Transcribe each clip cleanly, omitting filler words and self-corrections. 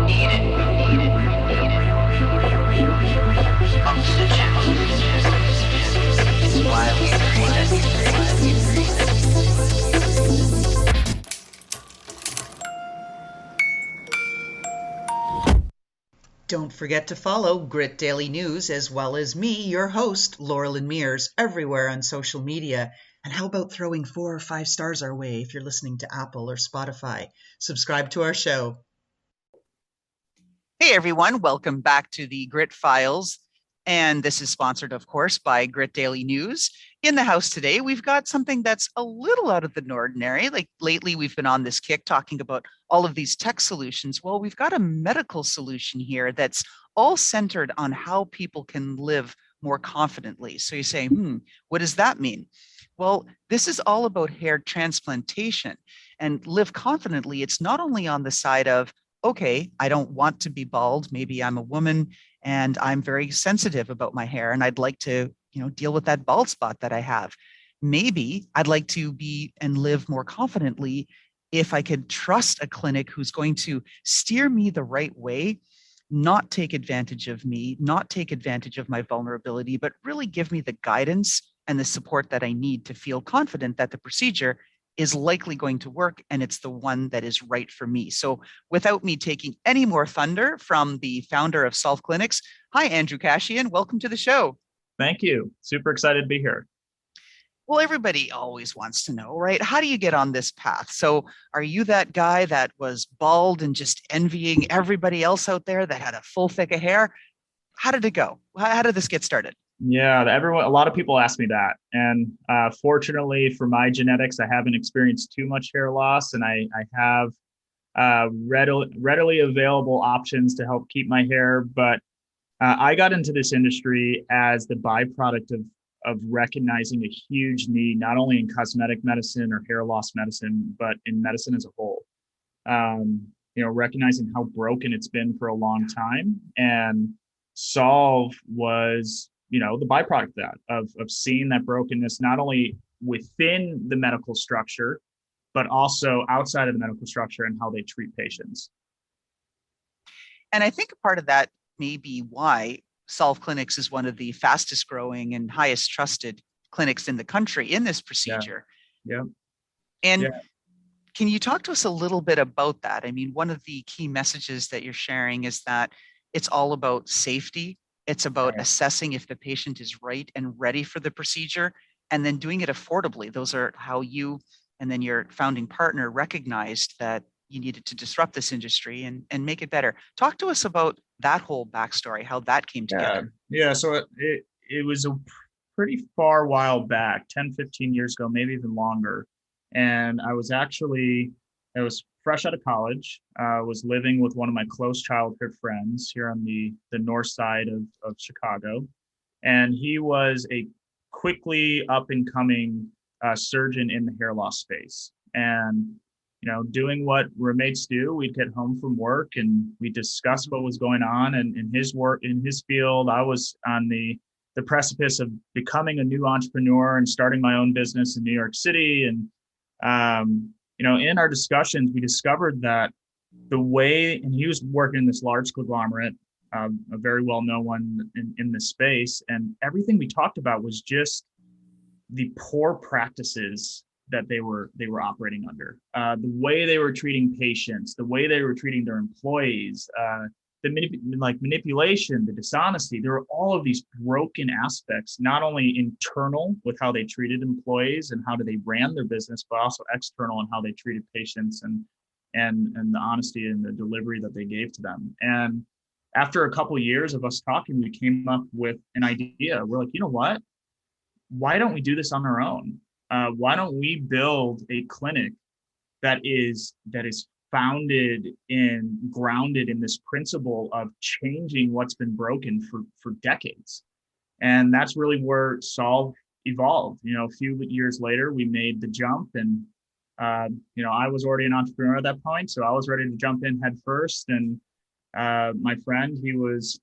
Eat it. Oxygen. While we Don't forget to follow Grit Daily News as well as me, your host, Loralyn Mears, everywhere on social media. And how about throwing 4 or 5 stars our way if you're listening to Apple or Spotify? Subscribe to our show. Hey everyone, welcome back to the Grit Files. And this is sponsored, of course, by Grit Daily News. In the house today, we've got something that's a little out of the ordinary. Like lately, we've been on this kick talking about all of these tech solutions. Well, we've got a medical solution here that's all centered on how people can live more confidently. So you say, what does that mean? Well, this is all about hair transplantation and live confidently. It's not only on the side of, okay, I don't want to be bald. Maybe I'm a woman and I'm very sensitive about my hair and I'd like to, deal with that bald spot that I have. Maybe I'd like to be and live more confidently if I could trust a clinic who's going to steer me the right way, not take advantage of me, not take advantage of my vulnerability, but really give me the guidance and the support that I need to feel confident that the procedure is likely going to work and it's the one that is right for me. So without me taking any more thunder from the founder of Solve Clinics, hi, Andrew Kashian, welcome to the show. Thank you. Super excited to be here. Well, everybody always wants to know, right? How do you get on this path? So are you that guy that was bald and just envying everybody else out there that had a full thick of hair? How did it go? How did this get started? Yeah, a lot of people ask me that. And fortunately for my genetics, I haven't experienced too much hair loss and I have readily available options to help keep my hair. But I got into this industry as the byproduct of recognizing a huge need, not only in cosmetic medicine or hair loss medicine, but in medicine as a whole. Recognizing how broken it's been for a long time. And Solve was, the byproduct of that, of seeing that brokenness, not only within the medical structure, but also outside of the medical structure and how they treat patients. And I think a part of that may be why Solve Clinics is one of the fastest growing and highest trusted clinics in the country in this procedure. Yeah. And can you talk to us a little bit about that? I mean, one of the key messages that you're sharing is that it's all about safety. It's about assessing if the patient is right and ready for the procedure and then doing it affordably. Those are how you and then your founding partner recognized that you needed to disrupt this industry and make it better. Talk to us about that whole backstory, how that came together. Yeah. So it was a pretty far while back, 10, 15 years ago, maybe even longer. And I was fresh out of college, was living with one of my close childhood friends here on the north side of Chicago. And he was a quickly up and coming surgeon in the hair loss space. And doing what roommates do, we'd get home from work and we discuss what was going on. And in his work, in his field, I was on the precipice of becoming a new entrepreneur and starting my own business in New York City. And, in our discussions, we discovered that and he was working in this large conglomerate, a very well-known one in this space. And everything we talked about was just the poor practices that they were operating under, the way they were treating patients, the way they were treating their employees, the manipulation, the dishonesty. There were all of these broken aspects, not only internal with how they treated employees and how they ran their business, but also external in how they treated patients and the honesty and the delivery that they gave to them. And after a couple of years of us talking, we came up with an idea. We're like, you know what? Why don't we do this on our own? Why don't we build a clinic that is founded and grounded in this principle of changing what's been broken for decades? And that's really where Solve evolved. A few years later, we made the jump, and I was already an entrepreneur at that point, so I was ready to jump in head first. And my friend, he was,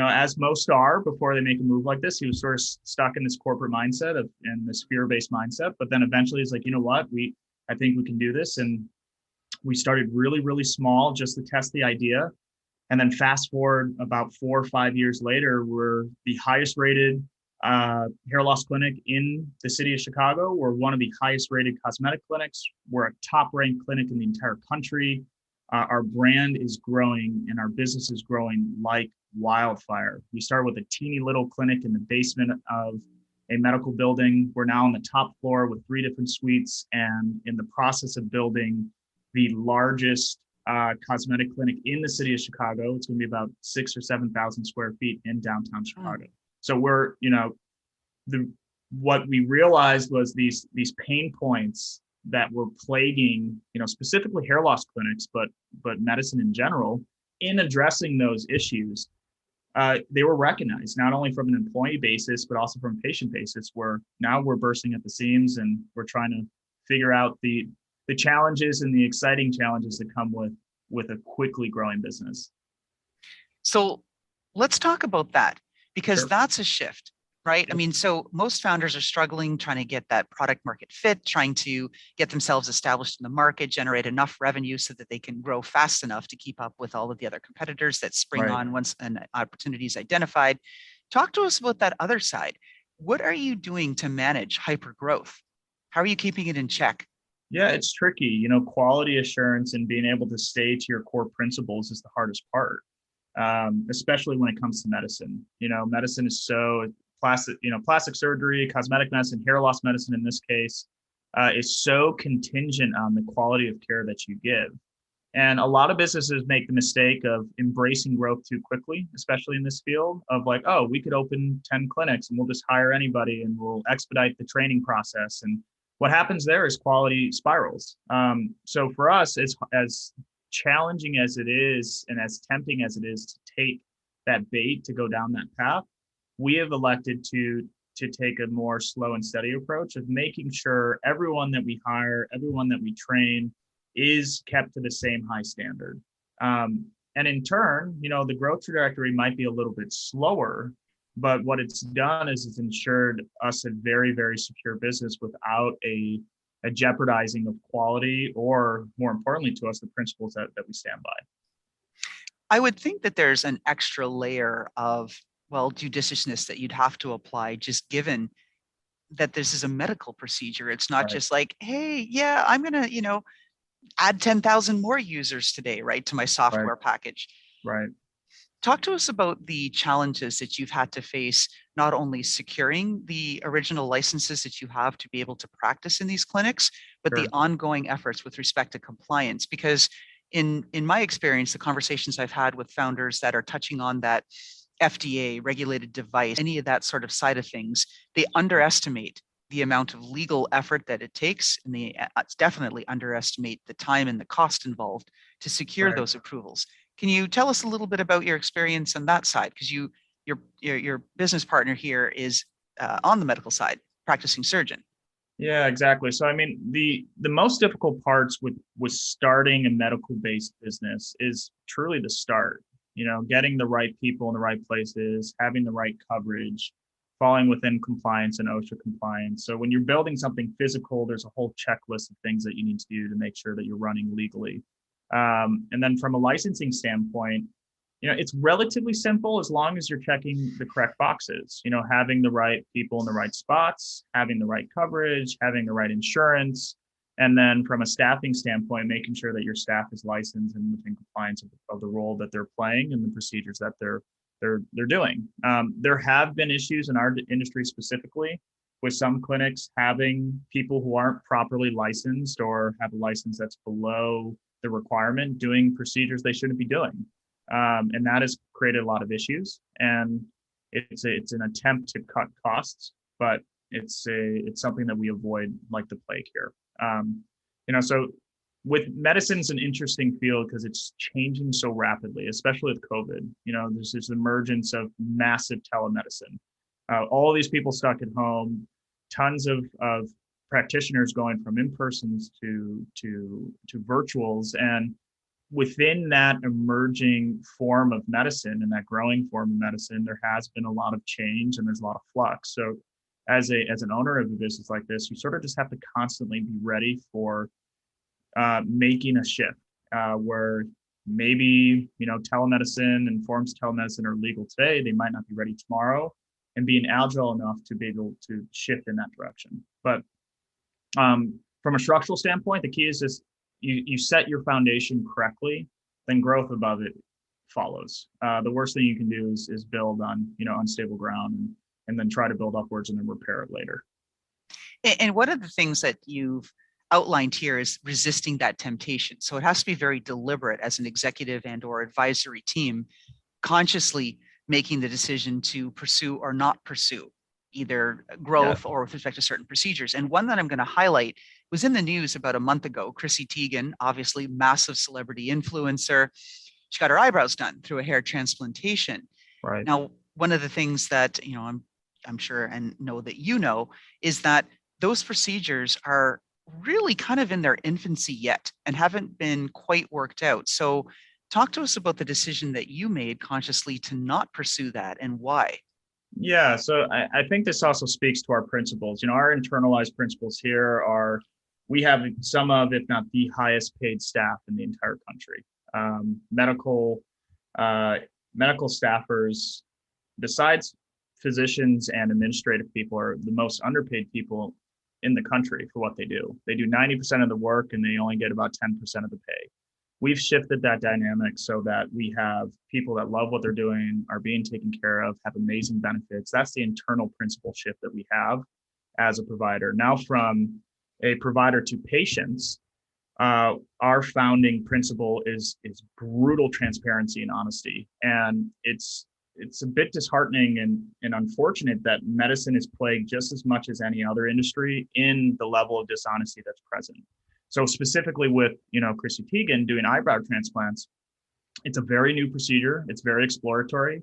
as most are before they make a move like this, he was sort of stuck in this corporate mindset and this fear-based mindset. But then eventually he's like, you know what, I think we can do this. And we started really, really small just to test the idea. And then fast forward about 4 or 5 years later, we're the highest rated hair loss clinic in the city of Chicago. We're one of the highest rated cosmetic clinics. We're a top ranked clinic in the entire country. Our brand is growing and our business is growing like wildfire. We started with a teeny little clinic in the basement of a medical building. We're now on the top floor with 3 different suites and in the process of building the largest cosmetic clinic in the city of Chicago. It's going to be about 6,000 or 7,000 square feet in downtown Chicago. So we're, what we realized was these pain points that were plaguing, specifically hair loss clinics, but medicine in general. In addressing those issues, they were recognized not only from an employee basis, but also from a patient basis, where now we're bursting at the seams and we're trying to figure out the challenges and the exciting challenges that come with a quickly growing business. So let's talk about that, because Sure. that's a shift, right? I mean, so most founders are struggling trying to get that product market fit, trying to get themselves established in the market, generate enough revenue so that they can grow fast enough to keep up with all of the other competitors that spring Right. on once an opportunity is identified. Talk to us about that other side. What are you doing to manage hyper growth? How are you keeping it in check? Yeah, it's tricky. Quality assurance and being able to stay to your core principles is the hardest part, especially when it comes to medicine. Medicine is so plastic surgery, cosmetic medicine, hair loss medicine in this case, is so contingent on the quality of care that you give. And a lot of businesses make the mistake of embracing growth too quickly, especially in this field of like, oh, we could open 10 clinics and we'll just hire anybody and we'll expedite the training process. And what happens there is quality spirals. So for us, as challenging as it is and as tempting as it is to take that bait to go down that path, we have elected to take a more slow and steady approach of making sure everyone that we hire, everyone that we train is kept to the same high standard. And in turn, the growth trajectory might be a little bit slower, but what it's done is it's ensured us a very, very secure business without a jeopardizing of quality or, more importantly to us, the principles that we stand by. I would think that there's an extra layer of, judiciousness that you'd have to apply, just given that this is a medical procedure. It's not just like, hey, yeah, I'm going to, add 10,000 more users today, right, to my software package. Right. Talk to us about the challenges that you've had to face, not only securing the original licenses that you have to be able to practice in these clinics, but the ongoing efforts with respect to compliance. Because in my experience, the conversations I've had with founders that are touching on that FDA regulated device, any of that sort of side of things, they underestimate the amount of legal effort that it takes, and they definitely underestimate the time and the cost involved to secure those approvals. Can you tell us a little bit about your experience on that side? Because your business partner here is on the medical side, practicing surgeon. Yeah, exactly. So I mean, the most difficult parts with starting a medical based business is truly the start. Getting the right people in the right places, having the right coverage, falling within compliance and OSHA compliance. So when you're building something physical, there's a whole checklist of things that you need to do to make sure that you're running legally. And then from a licensing standpoint, it's relatively simple as long as you're checking the correct boxes, having the right people in the right spots, having the right coverage, having the right insurance. And then from a staffing standpoint, making sure that your staff is licensed and within compliance of the role that they're playing and the procedures that they're doing. There have been issues in our industry specifically with some clinics having people who aren't properly licensed or have a license that's below the requirement doing procedures they shouldn't be doing. And that has created a lot of issues. And it's an attempt to cut costs, but it's something that we avoid like the plague here. So with medicine's an interesting field because it's changing so rapidly, especially with COVID. There's this emergence of massive telemedicine. All these people stuck at home, tons of practitioners going from in-persons to virtuals. And within that emerging form of medicine and that growing form of medicine, there has been a lot of change and there's a lot of flux. So as an owner of a business like this, you sort of just have to constantly be ready for making a shift where maybe, telemedicine and forms of telemedicine are legal today. They might not be ready tomorrow, and being agile enough to be able to shift in that direction. But from a structural standpoint, the key is just you set your foundation correctly, then growth above it follows. The worst thing you can do is build on, unstable ground and then try to build upwards and then repair it later. And one of the things that you've outlined here is resisting that temptation. So it has to be very deliberate as an executive and or advisory team, consciously making the decision to pursue or not pursue either growth or with respect to certain procedures. And one that I'm going to highlight was in the news about a month ago. Chrissy Teigen, obviously massive celebrity influencer, she got her eyebrows done through a hair transplantation. Right. Now, one of the things that, I'm sure and know that is that those procedures are really kind of in their infancy yet and haven't been quite worked out. So talk to us about the decision that you made consciously to not pursue that and why. Yeah, so I think this also speaks to our principles. Our internalized principles here are we have some of, if not the highest paid staff in the entire country. Medical staffers, besides physicians and administrative people, are the most underpaid people in the country for what they do. They do 90% of the work and they only get about 10% of the pay. We've shifted that dynamic so that we have people that love what they're doing, are being taken care of, have amazing benefits. That's the internal principle shift that we have as a provider. Now, from a provider to patients, our founding principle is brutal transparency and honesty. And it's a bit disheartening and unfortunate that medicine is plagued just as much as any other industry in the level of dishonesty that's present. So specifically with, Chrissy Teigen doing eyebrow transplants, it's a very new procedure. It's very exploratory.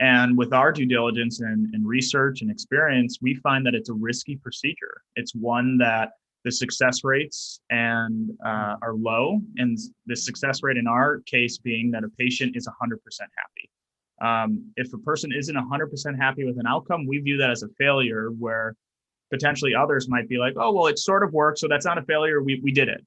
And with our due diligence and research and experience, we find that it's a risky procedure. It's one that the success rates are low. And the success rate in our case being that a patient is 100% happy. If a person isn't 100% happy with an outcome, we view that as a failure, where potentially others might be like, oh, well, it sort of worked, so that's not a failure. We did it.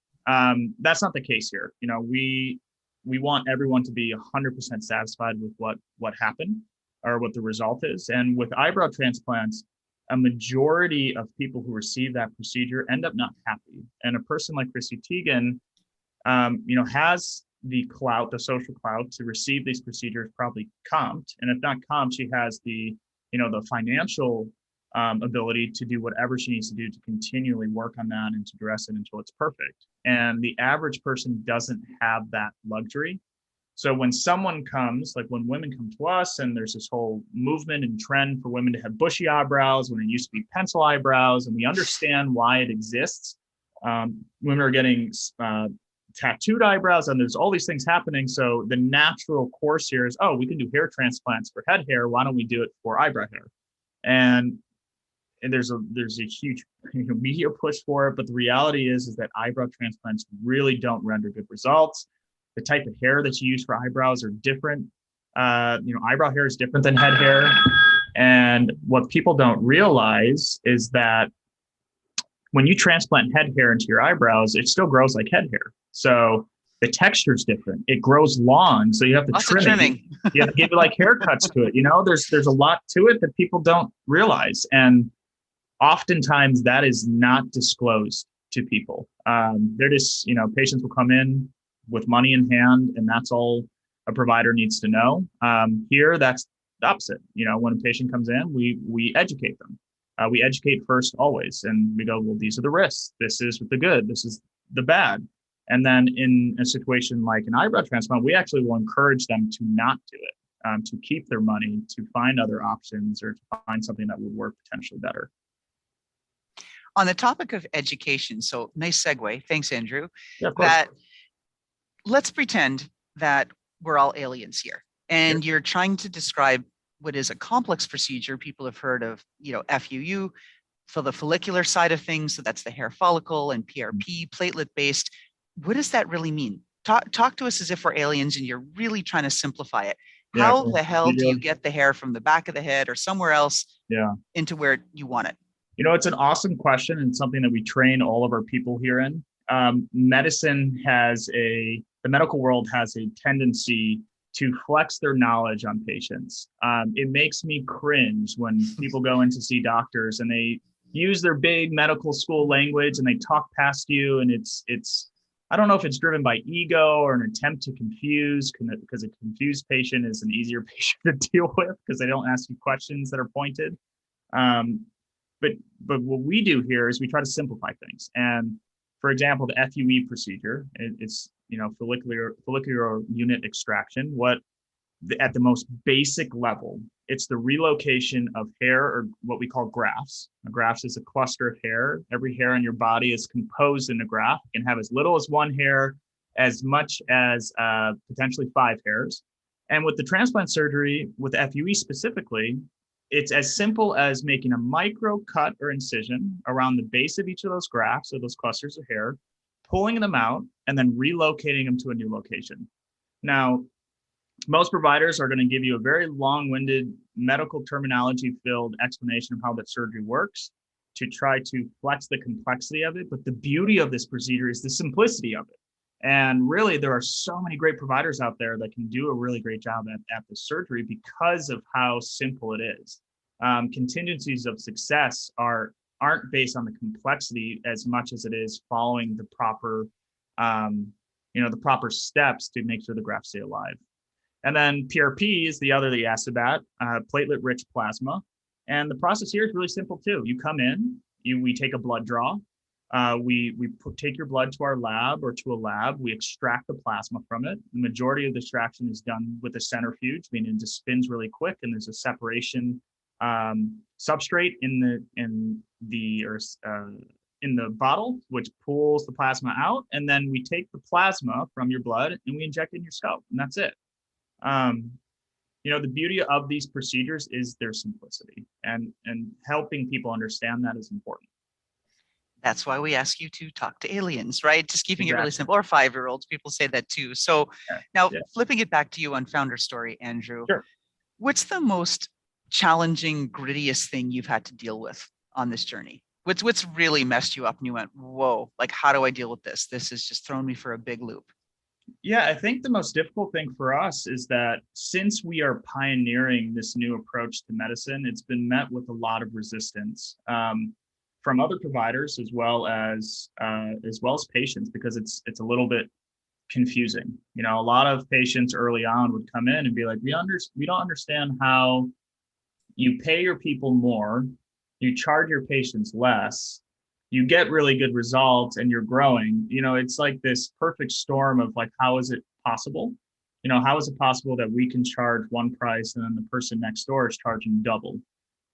That's not the case here. We want everyone to be 100% satisfied with what happened or what the result is. And with eyebrow transplants, a majority of people who receive that procedure end up not happy. And a person like Chrissy Teigen, has the clout, the social clout to receive these procedures probably comped. And if not comped, she has the financial ability to do whatever she needs to do to continually work on that and to dress it until it's perfect. And the average person doesn't have that luxury. So when someone comes, like when women come to us, and there's this whole movement and trend for women to have bushy eyebrows when it used to be pencil eyebrows, and we understand why it exists. Women are getting tattooed eyebrows, and there's all these things happening. So the natural course here is, we can do hair transplants for head hair. Why don't we do it for eyebrow hair? And there's a huge media push for it, but the reality is that eyebrow transplants really don't render good results. The type of hair that you use for eyebrows are different. Eyebrow hair is different than head hair. And what people don't realize is that when you transplant head hair into your eyebrows, it still grows like head hair. So the texture is different. It grows long, so you have to trim it. You have to give it like haircuts to it. There's a lot to it that people don't realize, and oftentimes that is not disclosed to people. They're just, patients will come in with money in hand, and that's all a provider needs to know. Here, that's the opposite. When a patient comes in, we educate them. We educate first always, and we go, well, these are the risks. This is the good. This is the bad. And then in a situation like an eyebrow transplant, we actually will encourage them to not do it, to keep their money, to find other options, or to find something that would work potentially better. On the topic of education, so nice segue. Thanks, Andrew. Yeah, of course. Let's pretend that we're all aliens here, and You're trying to describe what is a complex procedure. People have heard of, FUU, for the follicular side of things. So that's the hair follicle, and PRP, platelet-based. What does that really mean? Talk to us as if we're aliens and you're really trying to simplify it. How the hell do you get the hair from the back of the head or somewhere else into where you want it? It's an awesome question and something that we train all of our people here in. Medicine has a the medical world has a tendency to flex their knowledge on patients. It makes me cringe when people go in to see doctors and they use their big medical school language and they talk past you, and it's I don't know if it's driven by ego or an attempt to confuse, because a confused patient is an easier patient to deal with because they don't ask you questions that are pointed. Um, but what we do here is we try to simplify things. And for example, the FUE procedure, it's follicular unit extraction. At the most basic level, it's the relocation of hair, or what we call grafts. A graft is a cluster of hair. Every hair on your body is composed in a graft. It can have as little as 1 hair, as much as potentially 5 hairs. And with the transplant surgery, with FUE specifically, it's as simple as making a micro cut or incision around the base of each of those grafts, or those clusters of hair, pulling them out, and then relocating them to a new location. Now, most providers are going to give you a very long-winded, medical terminology-filled explanation of how that surgery works to try to flex the complexity of it. But the beauty of this procedure is the simplicity of it. And really, there are so many great providers out there that can do a really great job at the surgery because of how simple it is. Contingencies of success aren't based on the complexity as much as it is following the proper, the proper steps to make sure the grafts stay alive. And then PRP is the other that you asked about, platelet-rich plasma. And the process here is really simple too. You come in, we take a blood draw. We take your blood to our lab or to a lab. We extract the plasma from it. The majority of the extraction is done with a centrifuge, meaning it just spins really quick, and there's a separation substrate in the bottle, which pulls the plasma out. And then we take the plasma from your blood and we inject it in your scalp, and that's it. The beauty of these procedures is their simplicity, and helping people understand that is important. That's why we ask you to talk to aliens, right? Just keeping it really simple, or 5-year-olds. People say that too. So now flipping it back to you on Founder Story, Andrew, sure. What's the most challenging, grittiest thing you've had to deal with on this journey? What's really messed you up and you went, whoa, like, how do I deal with this? This has just thrown me for a big loop. Yeah, I think the most difficult thing for us is that since we are pioneering this new approach to medicine, it's been met with a lot of resistance from other providers as well as patients, because it's a little bit confusing. A lot of patients early on would come in and be like, we don't understand how you pay your people more, you charge your patients less, you get really good results, and you're growing. It's like this perfect storm of like, how is it possible? How is it possible that we can charge one price and then the person next door is charging double?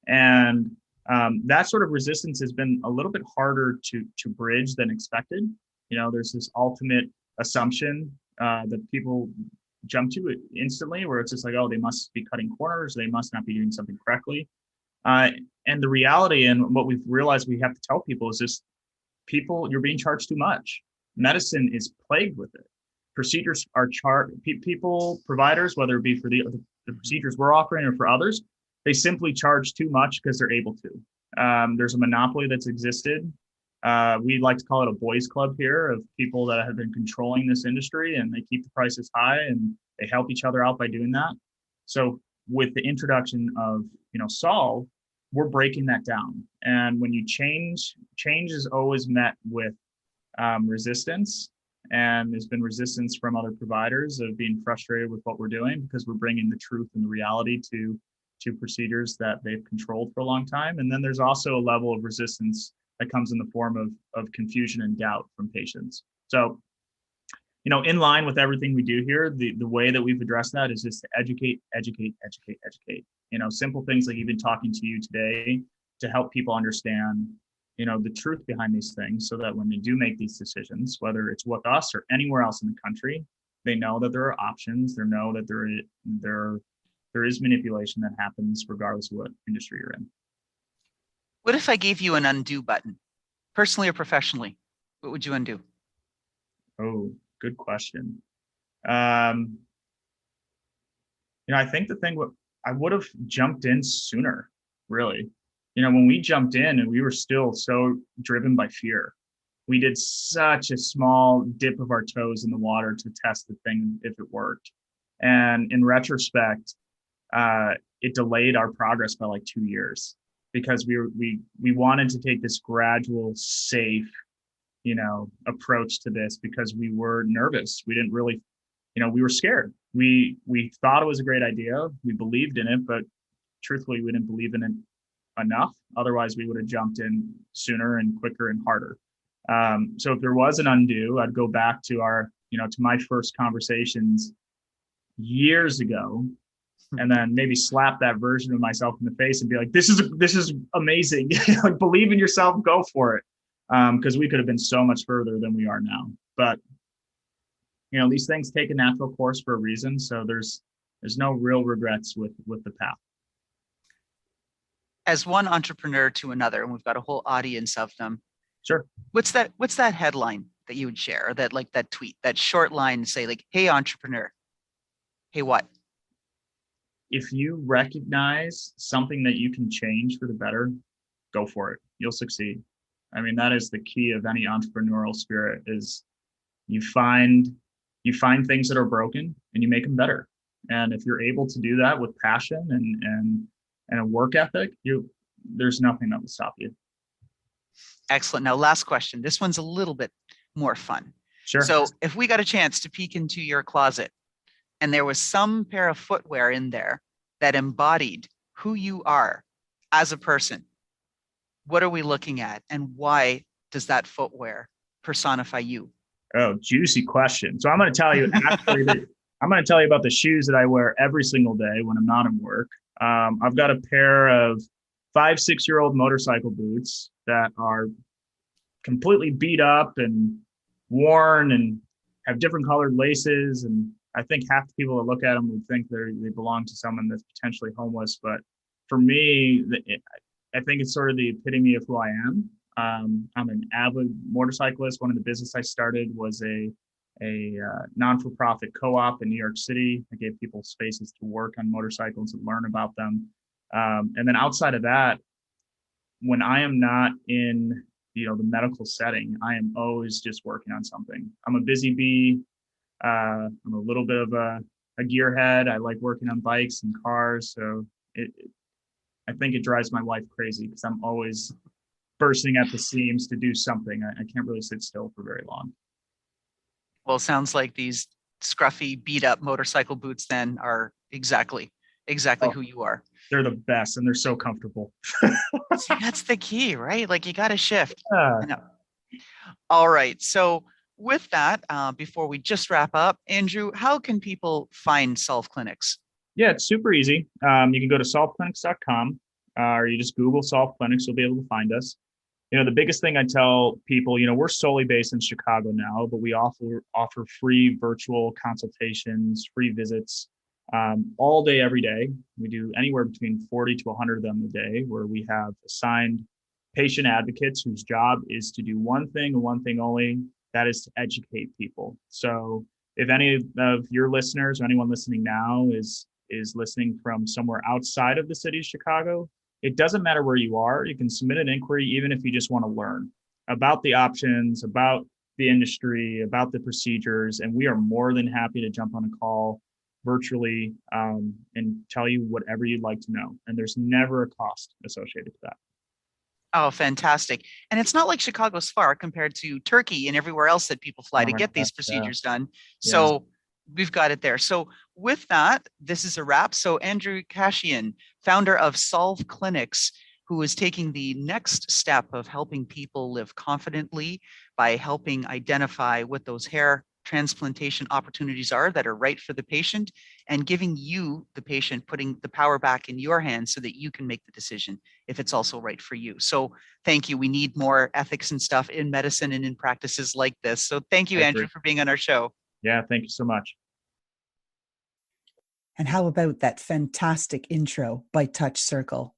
And that sort of resistance has been a little bit harder to bridge than expected. There's this ultimate assumption that people jump to it instantly, where it's just like, oh, they must be cutting corners, they must not be doing something correctly. And the reality, and what we've realized we have to tell people, is this: you're being charged too much. Medicine is plagued with it. Procedures are providers, whether it be for the procedures we're offering or for others, they simply charge too much because they're able to. There's a monopoly that's existed. We like to call it a boys club here, of people that have been controlling this industry, and they keep the prices high and they help each other out by doing that. So with the introduction of Solve, we're breaking that down. And when you change is always met with resistance, and there's been resistance from other providers of being frustrated with what we're doing, because we're bringing the truth and the reality to procedures that they've controlled for a long time. And then there's also a level of resistance that comes in the form of confusion and doubt from patients. So, in line with everything we do here, the way that we've addressed that is just to educate. Simple things like even talking to you today to help people understand, the truth behind these things, so that when they do make these decisions, whether it's with us or anywhere else in the country, they know that there are options. They know that there is manipulation that happens regardless of what industry you're in. What if I gave you an undo button, personally or professionally? What would you undo? Oh, good question. I think the thing, I would have jumped in sooner, really. When we jumped in, and we were still so driven by fear. we did such a small dip of our toes in the water to test the thing if it worked. And in retrospect, it delayed our progress by like 2 years because we wanted to take this gradual, safe, approach to this because we were nervous. We didn't really, we were scared. We thought it was a great idea. We believed in it, but truthfully, we didn't believe in it enough. Otherwise, we would have jumped in sooner and quicker and harder. So if there was an undo, I'd go back to to my first conversations years ago, and then maybe slap that version of myself in the face and be like, this is amazing. Like, believe in yourself, go for it. Because we could have been so much further than we are now. But, these things take a natural course for a reason. So there's no real regrets with the path. As one entrepreneur to another, and we've got a whole audience of them. Sure. What's that headline that you would share, or that tweet, that short line, say like, hey, entrepreneur, hey, what? If you recognize something that you can change for the better, go for it. You'll succeed. I mean, that is the key of any entrepreneurial spirit, is you find things that are broken and you make them better. And if you're able to do that with passion and a work ethic, there's nothing that will stop you. Excellent. Now, last question. This one's a little bit more fun. Sure. So if we got a chance to peek into your closet and there was some pair of footwear in there that embodied who you are as a person, what are we looking at, and why does that footwear personify you? Oh, juicy question. So I'm going to tell you I'm going to tell you about the shoes that I wear every single day when I'm not in work. I've got a pair of 5-6-year-old motorcycle boots that are completely beat up and worn and have different colored laces. And I think half the people that look at them would think they belong to someone that's potentially homeless. But for me, I think it's sort of the epitome of who I am. I'm an avid motorcyclist. One of the business I started was a non-for-profit co-op in New York City. I gave people spaces to work on motorcycles and learn about them. And then outside of that, when I am not in the medical setting, I am always just working on something. I'm a busy bee. I'm a little bit of a gearhead. I like working on bikes and cars. So I think it drives my wife crazy because I'm always bursting at the seams to do something. I can't really sit still for very long. Well, it sounds like these scruffy, beat up motorcycle boots then are exactly who you are. They're the best and they're so comfortable. See, that's the key, right? Like, you got to shift. Yeah. I know. All right. So with that, before we just wrap up, Andrew, how can people find Solve Clinics? Yeah, it's super easy. You can go to solveclinics.com or you just Google Solve Clinics. You'll be able to find us. The biggest thing I tell people, we're solely based in Chicago now, but we offer free virtual consultations, free visits all day, every day. We do anywhere between 40 to 100 of them a day, where we have assigned patient advocates whose job is to do one thing and one thing only, that is to educate people. So if any of your listeners or anyone listening now is listening from somewhere outside of the city of Chicago, it doesn't matter where you are. You can submit an inquiry, even if you just want to learn about the options, about the industry, about the procedures. And we are more than happy to jump on a call virtually and tell you whatever you'd like to know. And there's never a cost associated with that. Oh, fantastic. And it's not like Chicago's far compared to Turkey and everywhere else that people fly to get these procedures done. So we've got it there. So with that, this is a wrap. So Andrew Kashian, founder of Solve Clinics, who is taking the next step of helping people live confidently by helping identify what those hair transplantation opportunities are that are right for the patient, and giving you, the patient, putting the power back in your hands so that you can make the decision if it's also right for you. So thank you. We need more ethics and stuff in medicine and in practices like this. So thank you, Andrew, for being on our show. Yeah, thank you so much. And how about that fantastic intro by Touch Circle?